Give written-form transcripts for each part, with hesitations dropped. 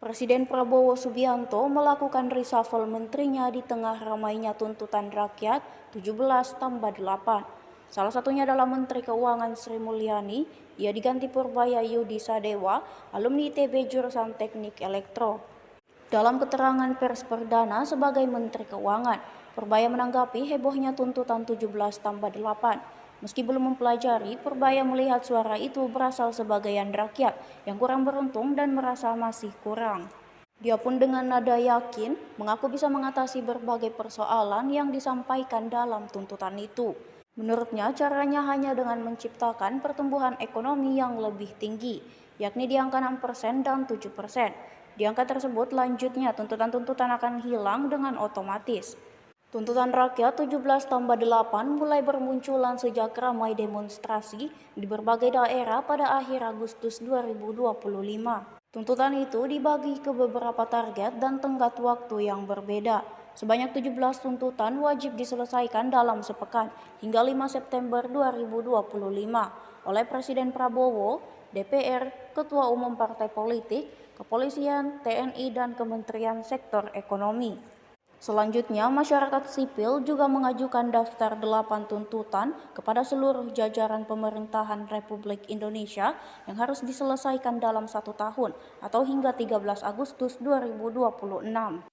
Presiden Prabowo Subianto melakukan reshuffle menterinya di tengah ramainya tuntutan rakyat 17+8. Salah satunya adalah Menteri Keuangan Sri Mulyani. Ia diganti Purbaya Yudi Sadewa, alumni ITB jurusan Teknik Elektro. Dalam keterangan pers perdana sebagai Menteri Keuangan, Purbaya menanggapi hebohnya tuntutan 17+8. Meski belum mempelajari, Purbaya melihat suara itu berasal sebagian rakyat yang kurang beruntung dan merasa masih kurang. Dia pun dengan nada yakin mengaku bisa mengatasi berbagai persoalan yang disampaikan dalam tuntutan itu. Menurutnya, caranya hanya dengan menciptakan pertumbuhan ekonomi yang lebih tinggi, yakni di angka 6% dan 7%. Di angka tersebut, lanjutnya tuntutan-tuntutan akan hilang dengan otomatis. Tuntutan rakyat 17+8 mulai bermunculan sejak ramai demonstrasi di berbagai daerah pada akhir Agustus 2025. Tuntutan itu dibagi ke beberapa target dan tenggat waktu yang berbeda. Sebanyak 17 tuntutan wajib diselesaikan dalam sepekan hingga 5 September 2025 oleh Presiden Prabowo, DPR, Ketua Umum Partai Politik, Kepolisian, TNI, dan Kementerian Sektor Ekonomi. Selanjutnya, masyarakat sipil juga mengajukan daftar 8 tuntutan kepada seluruh jajaran pemerintahan Republik Indonesia yang harus diselesaikan dalam 1 tahun atau hingga 13 Agustus 2026.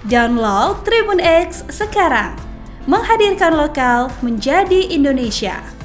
Download Tribun X sekarang, menghadirkan lokal menjadi Indonesia.